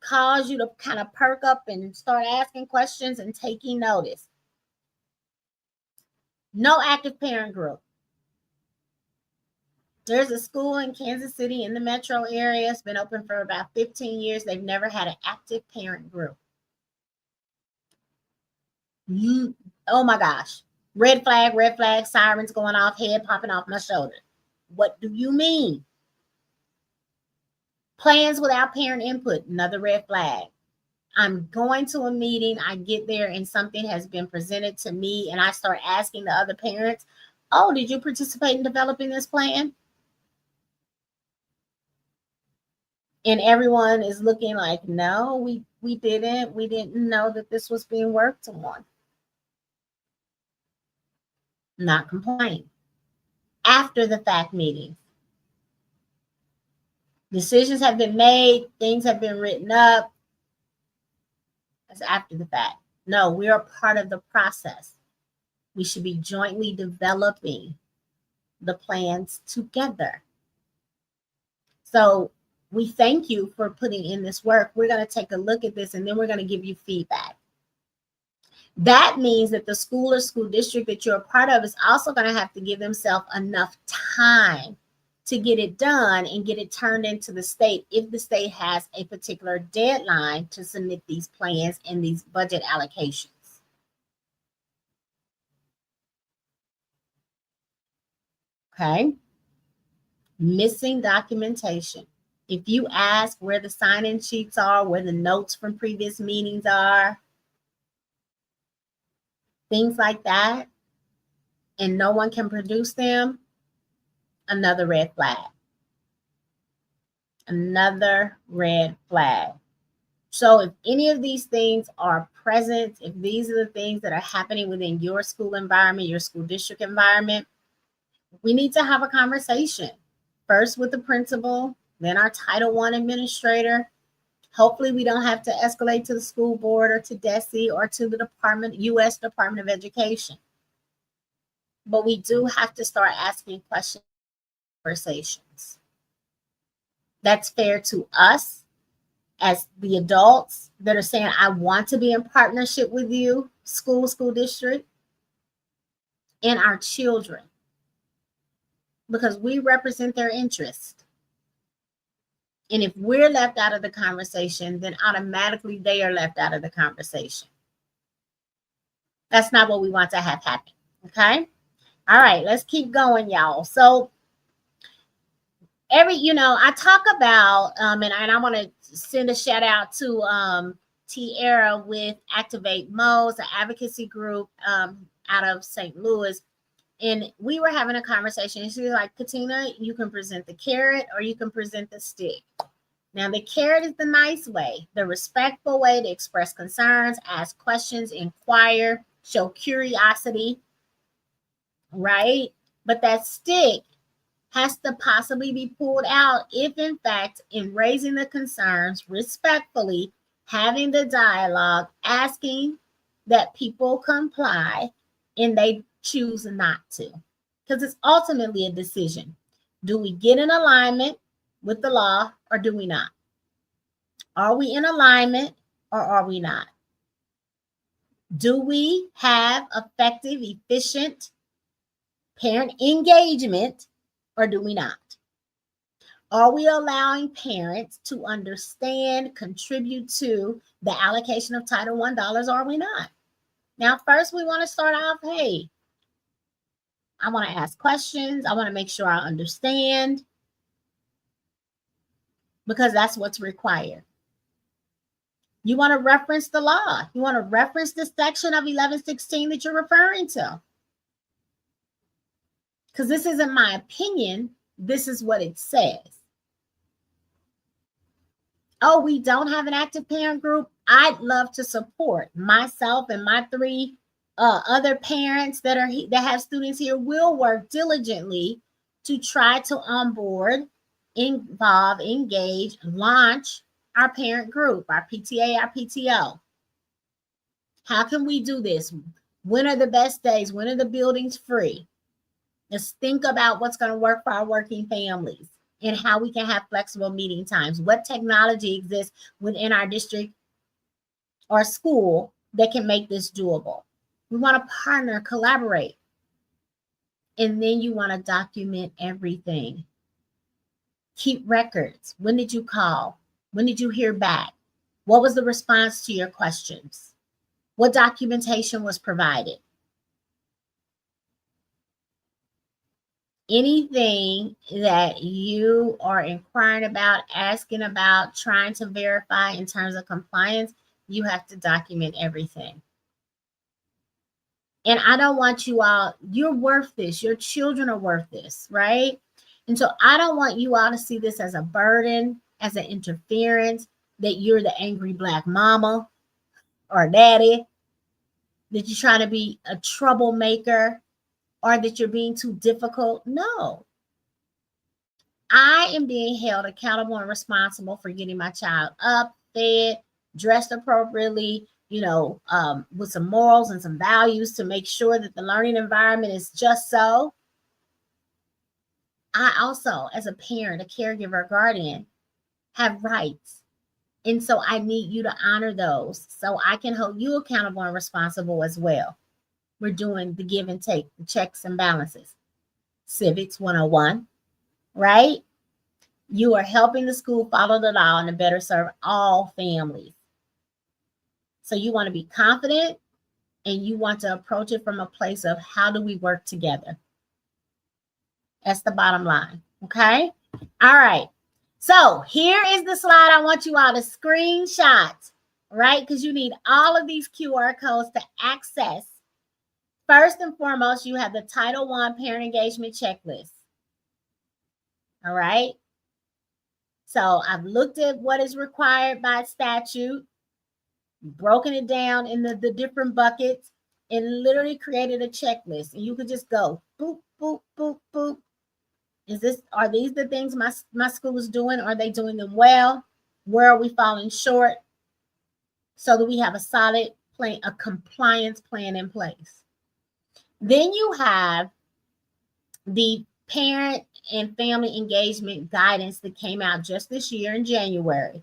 cause you to kind of perk up and start asking questions and taking notice. No active parent group. There's a school in Kansas City in the metro area. It's been open for about 15 years. They've never had an active parent group. Oh my gosh. Red flag, sirens going off, head popping off my shoulder. What do you mean? Plans without parent input, another red flag. I'm going to a meeting, I get there and something has been presented to me and I start asking the other parents, oh, did you participate in developing this plan? And everyone is looking like, no, we didn't. We didn't know that this was being worked on. Not complain. After the fact meetings. Decisions have been made, things have been written up. That's after the fact. No, we are part of the process. We should be jointly developing the plans together. So we thank you for putting in this work. We're going to take a look at this and then we're going to give you feedback. That means that the school or school district that you're a part of is also going to have to give themselves enough time to get it done and get it turned into the state if the state has a particular deadline to submit these plans and these budget allocations. Okay. Missing documentation. If you ask where the sign-in sheets are, where the notes from previous meetings are, things like that, and no one can produce them, another red flag. Another red flag. So if any of these things are present, if these are the things that are happening within your school environment, your school district environment, we need to have a conversation. First with the principal, then our Title I administrator. Hopefully we don't have to escalate to the school board or to DESE or to the U.S. Department of Education. But we do have to start asking questions, conversations. That's fair to us as the adults that are saying, I want to be in partnership with you, school district, and our children, because we represent their interest. And if we're left out of the conversation, then automatically they are left out of the conversation. That's not what we want to have happen. Okay. All right, let's keep going, y'all. So I talk about, and I want to send a shout out to Tierra with Activate Mo's, an advocacy group out of St. Louis. And we were having a conversation. She was like, Katina, you can present the carrot or you can present the stick. Now, the carrot is the nice way, the respectful way to express concerns, ask questions, inquire, show curiosity, right? But that stick has to possibly be pulled out if, in fact, in raising the concerns respectfully, having the dialogue, asking that people comply, and they choose not to. Because it's ultimately a decision. Do we get in alignment with the law or do we not? Are we in alignment or are we not? Do we have effective, efficient parent engagement or do we not? Are we allowing parents to understand, contribute to the allocation of Title I dollars or are we not? Now, first we want to start off, hey, I want to ask questions. I want to make sure I understand because that's what's required. You want to reference the law. You want to reference the section of 1116 that you're referring to. Because this isn't my opinion. This is what it says. Oh, we don't have an active parent group. I'd love to support myself and my 3 other parents that have students here will work diligently to try to onboard, involve, engage, launch our parent group, our PTA, our PTO. How can we do this? When are the best days? When are the buildings free? Let's think about what's going to work for our working families and how we can have flexible meeting times. What technology exists within our district or school that can make this doable? We want to partner, collaborate. And then you want to document everything. Keep records. When did you call? When did you hear back? What was the response to your questions? What documentation was provided? Anything that you are inquiring about, asking about, trying to verify in terms of compliance, you have to document everything. And I don't want you all, you're worth this. Your children are worth this, right? And so I don't want you all to see this as a burden, as an interference, that you're the angry Black mama or daddy, that you're trying to be a troublemaker, or that you're being too difficult. No. I am being held accountable and responsible for getting my child up, fed, dressed appropriately, with some morals and some values to make sure that the learning environment is just so. I also, as a parent, a caregiver, a guardian, have rights. And so I need you to honor those so I can hold you accountable and responsible as well. We're doing the give and take, the checks and balances. Civics 101, right? You are helping the school follow the law and to better serve all families. So you want to be confident and you want to approach it from a place of how do we work together? That's the bottom line. Okay. All right. So here is the slide I want you all to screenshot, right? Because you need all of these QR codes to access. First and foremost, you have the Title I Parent Engagement Checklist. All right. So I've looked at what is required by statute, broken it down in the different buckets, and literally created a checklist. And you could just go boop, boop, boop, boop. Are these the things my school is doing? Are they doing them well? Where are we falling short? So that we have a solid plan, a compliance plan in place. Then you have the parent and family engagement guidance that came out just this year in January.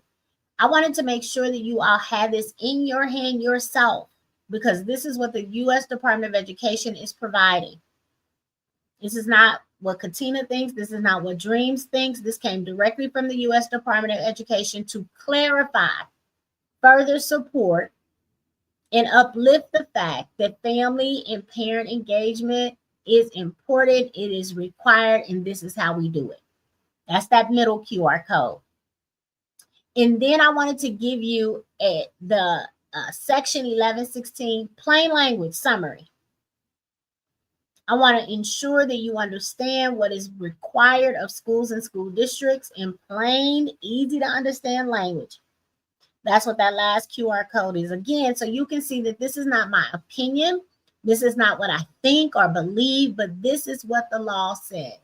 I wanted to make sure that you all have this in your hand yourself, because this is what the U.S. Department of Education is providing. This is not what Katina thinks. This is not what Dreams thinks. This came directly from the U.S. Department of Education to clarify, further support, and uplift the fact that family and parent engagement is important, it is required, and this is how we do it. That's that middle QR code. And then I wanted to give you the section 1116 plain language summary. I want to ensure that you understand what is required of schools and school districts in plain, easy to understand language. That's what that last QR code is. Again, so you can see that this is not my opinion. This is not what I think or believe, but this is what the law says.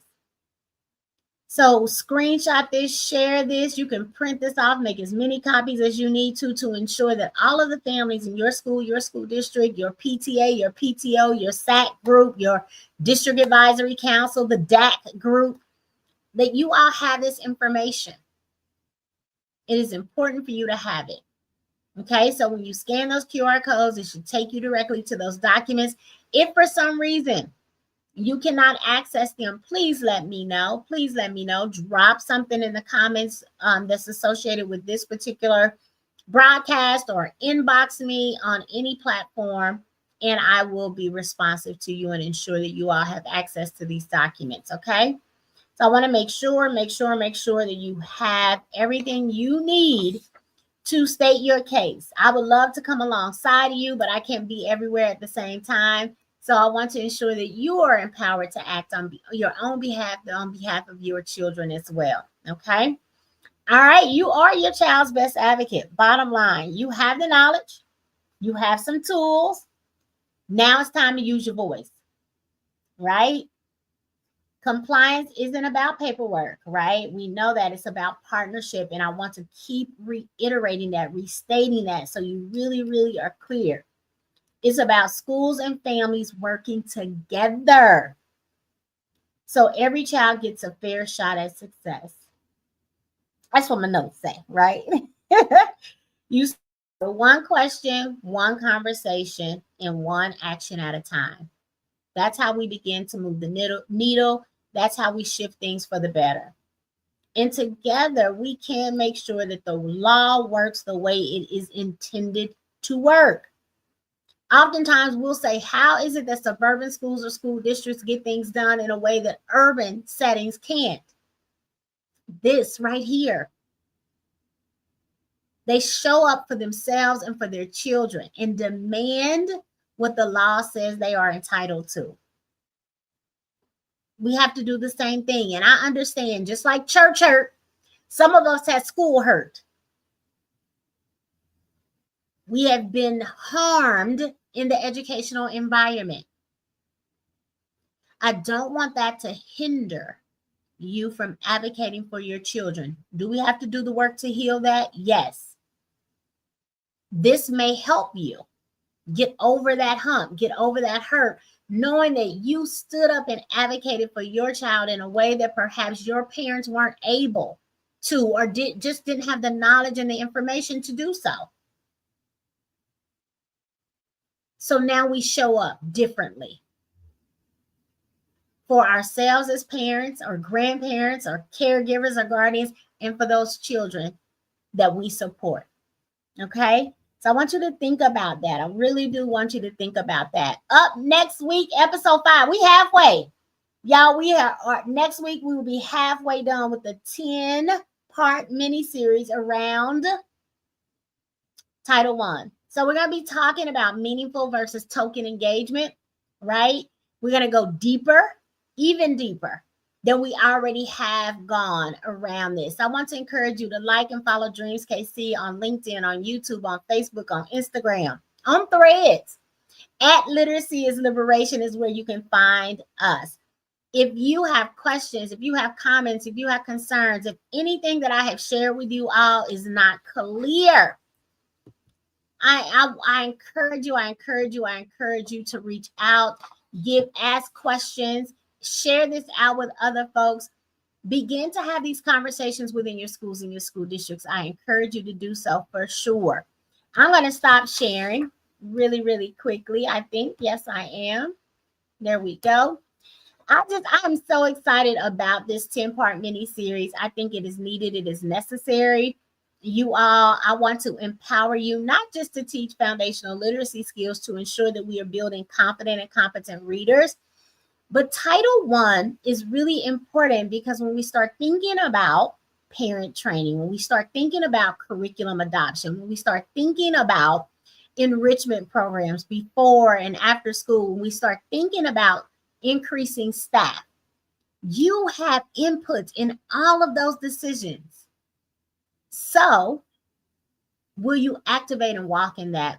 So screenshot this, share this. You can print this off, make as many copies as you need to ensure that all of the families in your school district, your PTA, your PTO, your SAC group, your district advisory council, the DAC group, that you all have this information. It is important for you to have it. Okay, so when you scan those QR codes, it should take you directly to those documents. If for some reason you cannot access them, please let me know. Please let me know. Drop something in the comments that's associated with this particular broadcast, or inbox me on any platform, and I will be responsive to you and ensure that you all have access to these documents. Okay, so I want to make sure that you have everything you need to state your case. I would love to come alongside of you, but I can't be everywhere at the same time. So I want to ensure that you are empowered to act on your own behalf, on behalf of your children as well. Okay. All right. You are your child's best advocate. Bottom line, you have the knowledge, you have some tools. Now it's time to use your voice, right? Compliance isn't about paperwork, right? We know that it's about partnership. And I want to keep reiterating that, restating that, so you really, really are clear. It's about schools and families working together, so every child gets a fair shot at success. That's what my notes say, right? You one question, one conversation, and one action at a time. That's how we begin to move the needle. That's how we shift things for the better. And together, we can make sure that the law works the way it is intended to work. Oftentimes, we'll say, how is it that suburban schools or school districts get things done in a way that urban settings can't? This right here. They show up for themselves and for their children and demand what the law says they are entitled to. We have to do the same thing. And I understand, just like church hurt, some of us have school hurt. We have been harmed in the educational environment. I don't want that to hinder you from advocating for your children. Do we have to do the work to heal that? Yes. This may help you get over that hump, get over that hurt, knowing that you stood up and advocated for your child in a way that perhaps your parents weren't able to, or just didn't have the knowledge and the information to do so. So now we show up differently for ourselves as parents or grandparents or caregivers or guardians, and for those children that we support. Okay? So I want you to think about that. I really do want you to think about that. Up next week, episode 5. We halfway. Y'all, next week we will be halfway done with the 10-part mini series around Title I. So we're going to be talking about meaningful versus token engagement, right? We're going to go deeper, even deeper than we already have gone around this. I want to encourage you to like and follow Dreams KC on LinkedIn, on YouTube, on Facebook, on Instagram, on Threads. At Literacy is Liberation is where you can find us. If you have questions, if you have comments, if you have concerns, if anything that I have shared with you all is not clear, I encourage you to reach out, ask questions, share this out with other folks. Begin to have these conversations within your schools and your school districts. I encourage you to do so for sure. I'm going to stop sharing really, really quickly. I think, yes, I am. There we go. I'm so excited about this 10-part mini series. I think it is needed. It is necessary. You all, I want to empower you, not just to teach foundational literacy skills to ensure that we are building confident and competent readers, but Title I is really important because when we start thinking about parent training, when we start thinking about curriculum adoption, when we start thinking about enrichment programs before and after school, when we start thinking about increasing staff, you have input in all of those decisions. So will you activate and walk in that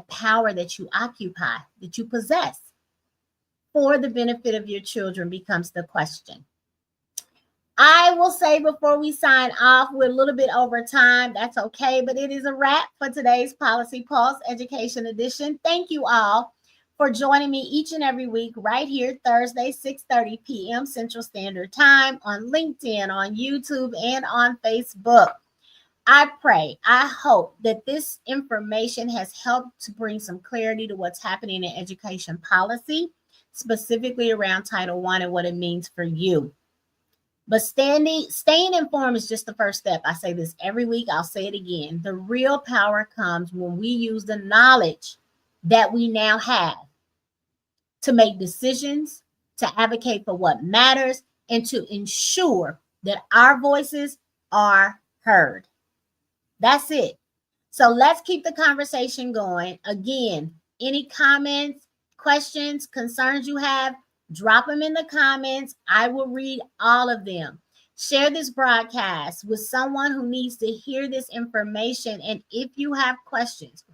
power that you occupy, that you possess for the benefit of your children becomes the question. I will say before we sign off, we're a little bit over time. That's okay, but it is a wrap for today's Policy Pulse Education Edition. Thank you all for joining me each and every week right here, Thursday, 6:30 p.m. Central Standard Time on LinkedIn, on YouTube, and on Facebook. I pray, I hope that this information has helped to bring some clarity to what's happening in education policy, specifically around Title I and what it means for you. But staying informed is just the first step. I say this every week. I'll say it again. The real power comes when we use the knowledge that we now have to make decisions, to advocate for what matters, and to ensure that our voices are heard. That's it. So let's keep the conversation going. Again, any comments, questions, concerns you have, drop them in the comments. I will read all of them. Share this broadcast with someone who needs to hear this information. And if you have questions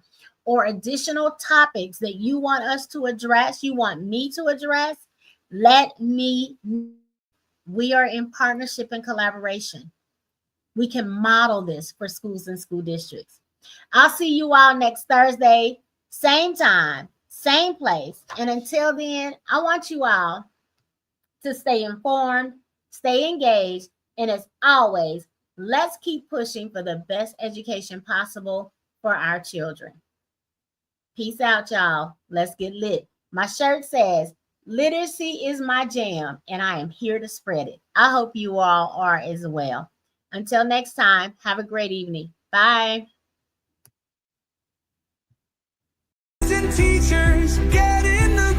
or additional topics that you want us to address, you want me to address, let me know. We are in partnership and collaboration. We can model this for schools and school districts. I'll see you all next Thursday, same time, same place. And until then, I want you all to stay informed, stay engaged, and as always, let's keep pushing for the best education possible for our children. Peace out, y'all. Let's get lit. My shirt says, "Literacy is my jam, and I am here to spread it." I hope you all are as well. Until next time, have a great evening. Bye. Teachers get in the